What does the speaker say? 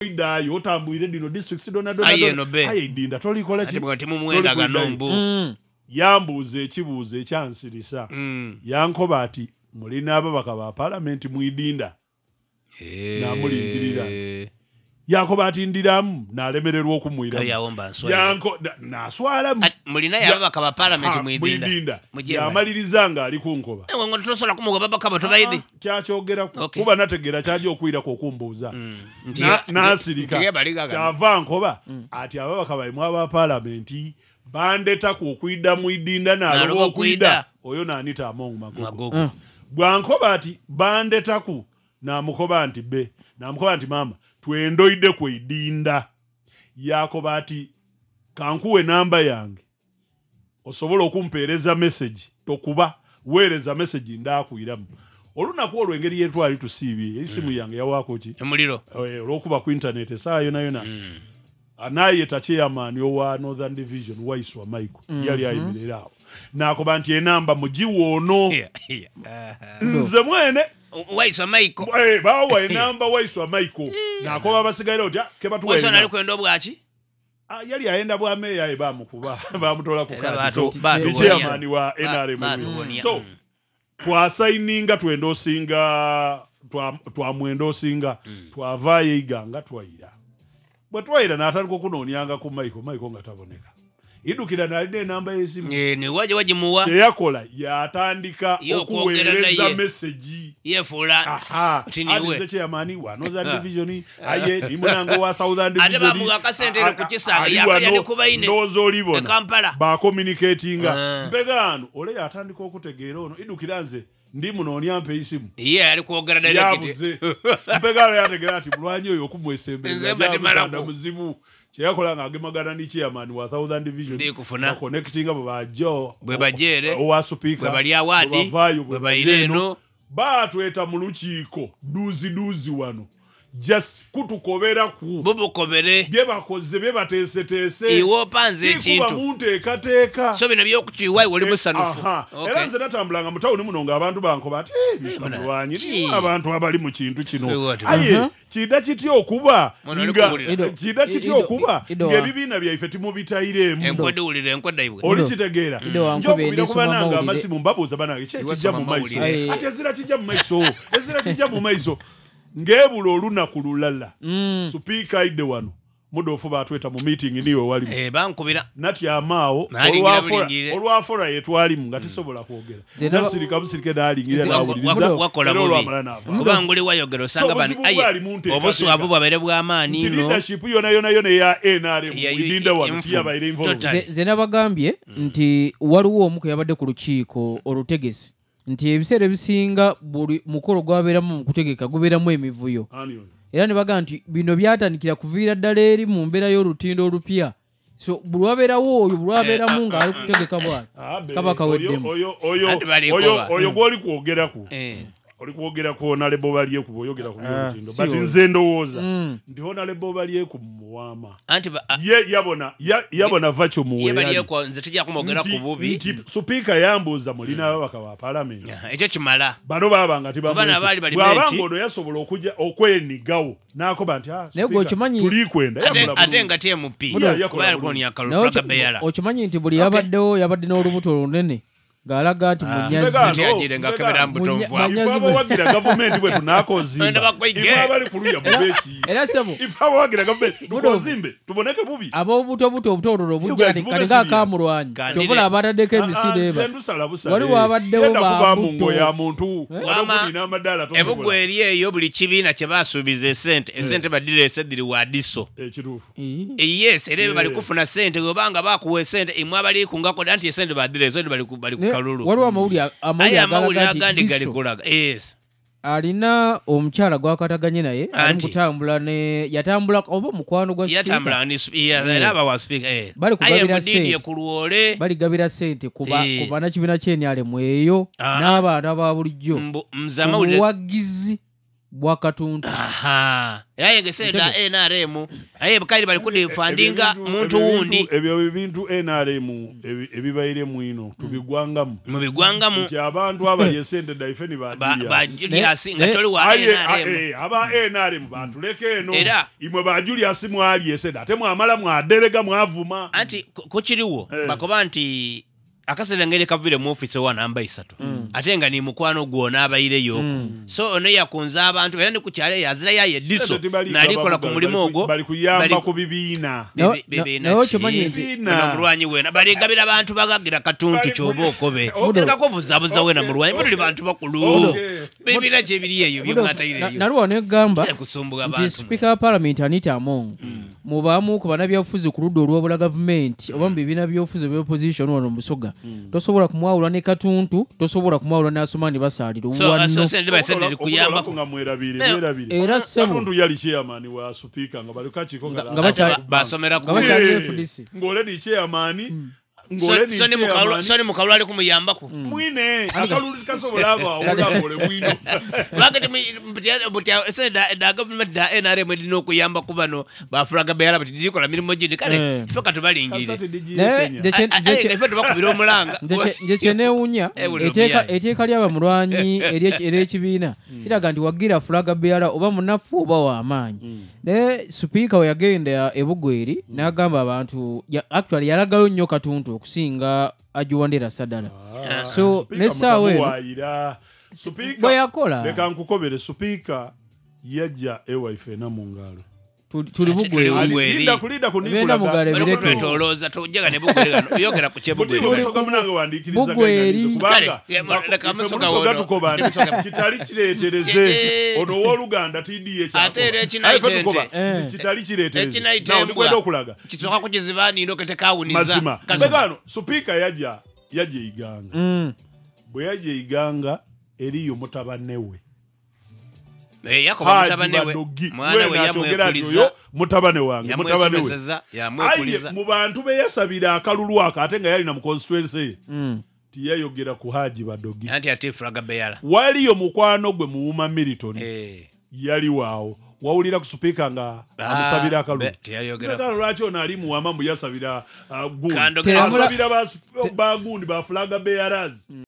ida yotambwire dino district dona aye dinda tolikola ki timumwenda ganombu yambuze ekibuuzo ekyansirisa yankoba ati mulina ababaka ba parliament mwidinda namulindirira yakoba ati ndiramu nalemererwa okumwiramu yanko naswala mulina yababaka ba parliament mwidinda yamaliriza nga ali kunkoba ngo tosola kumugoba baka bato baidi kyakyogera kuba nategera kyaje okwira kokumbuuza nasirika kyava nkoba ati ababaka bali mwa parliament bandeta kukwida mwidinda nalo okwida oyo nanita amongu magogo bwankoba ati bandeta ku namukoba nti be namukoba nti mama twendoide kwidinda yakoba ati kankuwe namba yange osobola okumpeereza message tokuba weereza message ndakwiramu olunaku olwengeri yetwali tusiibye isimu yange yawako ki emuliro olwokuba ku internet esaa yona anaye chairman owa Northern Division Waiswa Michael yali ayimirira awo nakoba nti enamba mugiwono nze mwene Waiswa Michael bawa enamba Waiswa Michael nakoba basigaira otya kebatu Waiswa nali kwendo bwaki yali aenda bwa meya bamukuba bamutola ku kadi so chairman wa NRM so twasigninga twendosinga twamwendosinga twavaye iganga twaira bwetwaira natandika okunoonyanga ku Michael nga taboneka idukira naline namba yesimu ne waje muwa yakola yatandika okuweereza message yefula tiniwe chairman wa Northern Division aye nimunango wa 1000 division ate bamu akasente kukisanga yapya kubaine ndozo olibona ba communicatinga mpegano ole yatandika okutegeera ono idukira nze ndi munoonya mpe isimu ali kuogera direct mpegano yategeera ati bulwanyi oyo okumwesembeza nda muzimu kyakola ngagemagana ni chairman wa 1000 division na connecting abo bajo bwe bajere owa speaker bwe bali awadi bwe bayireno batweta mu lukiiko duzi wano just kutukobera ku bubukobere bye bakoze bye bateese iwo panze ekintu muteekateeka so bino byokukiwa oli musanufu era nze natambulanga mu tawuni muno ng'abantu bankoba ati bisanulwanyi abantu abali mu kintu kino aye kida kityo okuba kida kityo okuba ng'ebibiina byaife timubitayiremu enkwedda ibwe olikitegeera njokubira kubananga amasimu mbabuuza banange kyekijja mu maiso ati ezira kijja mu maiso ngebula olunaku lulala speaker aide wano mudofu batweta mu meeting niwe wali bankubira nati amaawo olwafora yetwalimu nga tisobola kwogera nasirika busirike dalingira nawuliriza kubanga oli wayogera osanga bano obuswavu bwabere bw'amaani leadership yona ya NRM idinda wano tiyabaire involved ze nabagambye nti waliwo omu yabadde ku lukiiko olutegesi nti ebiseera ebisinga buli mukolo gwabeeramu mu kutegeka gubeeramu emivuyo era ne bagamba nti bino byatandikira kuviira ddala eri mu mbeera y'olutindo olupya so buli wabeerawo oyo buli wabeeramu ng'ali kutegeka bwati kabaka weddemu oyo gw'oli kwogeraku oli kwogera ku Honorable Balyeku boyogera ku by'olutindo but nze ndowooza nti Honorable Balyeku muwama yabona vacho muwe nze tujja kumwogera ku bubi speaker yambuuza mulina ababaka ba parliament ekyo kimala bano babanga tibabanga ono yasobola okujja okwenigawo n'akoba nti tulikwenda ate nga TMP okimanyi nti buli yabadde n'olubuto olunene galaga ati munyazi yajire nga kamera mbutovu ifaba wagira government bwe tunakozimba ifaba bali kuluya mubechi era sebo ifaba wagira government tukozimbe tuboneke bubi abo buto obujjani kaliga kamulwanyi kyovula abatadeko emisire wali wabaddewo bamungo ya muntu wadobuni n'amadala tosobola ebugweri eyo buli kibiina kye basuubiza esente badire esediri wadiso ekituufu yes era bali kufuna sente gobanga bakuwa esente imwe abali kungako anti esente badire ezo bali kalulu waliwo amawulire agandi galikulaga yes alina omukyala gwakataganye naye ali kutambula ne yatambula oba mukwano gwa yatambula ni era aba speaker bali kugabira sente kulwole bali gabira sente kuba na kibiina ky'enyale mweyo n'abantu ababulijjo mzama wagizi bwa katuntu yaye gesenda NRM aye bakali bali kudifandinga muntu wundi ebyo bintu NRM ebibaire mwino tubigwangamu mu bigwangamu abantu abali esende daifeni ba Julius nga toli wa NRM aba NRM bantuleke eno imwe ba Julius mwali esende ate mwamala mwaderega mwavuma anti kokiriwo bakoba nti akaselengere kavile mu office wa namba 3 atenga ni mukwano gwona abayire yoko so ono yakunza abantu era ni kukyale yazira yaye diso nalikola ku mulimo ogwo bali kuyamba ku bibiina nayo kimanyi nti mulwanyi wena bali gabira abantu bagagira katuntu kyobokobe ndaka buzabuza wena mulwanyi bali bantu bakulu bibiina kyebiri eyo byomwatayire nalwo ne gamba kusumbuga nti abantu speaker wa parliament Anita Among mubamu ku bana byafuzi ku luddo olw'obula government oba mu bibiina by'ofuzi bya opposition wano Musoga tosobola kumwawula ne katuntu tosobola kumwawula ne Asumani Basalira wano kuyamba era katuntu yali chairman wa speaker nga bali kachiko nga basomera ku ngole di chairman soni mukalulu ali kumuyambako mwine akalulu kasobola aba olagole mwino bagati mbutia da government da NRM edino kuyamba kubano bafuraga bayala bati dikola mirimo gindi kale foka tubalingire efe tubakubira omulanga nje chenewunya eteeka lyaba mulwanyi ery'ekibiina iraga nti wagira furaga bayala oba munafu oba w'amaanyi ne speaker we yagenda ebugweri n'agamba abantu actually yalagayo nnyo katuntu okusinga ajuwandera sadala so nesawe bwe yakola leka nkukobere speaker yajja ewife na mungalo tuli bugweri linda kunikula twetoloza tujjaga ne bugweri gano yogera ku kyebugweri musoga munange wandikiriza kubanga musoga tukobana kitali kiretereze ono w'oluganda TDA kitali kiretereze nawo ndikwenda okulaga kitoka kukizibani ndokete kawuniza mazima begano speaker yajja iganga bwe yajja iganga eriyo mutabanewe yakoba mutabanewe mwana we yamwekuliza mutabane wange mutabane we yamwekuliza mu bantu be yasabira akalulu ate nga yali na mu constituency tiyayogera ku Haji Badogi anti atifraga beyala waliyo mukwano gwe muuma Milton yali waawo wawulira ku speaker nga amusabira akalulu tiyayogera lwaki ono ali mu wamambu yasabira gundi asabira ba gundi ba flaga bearers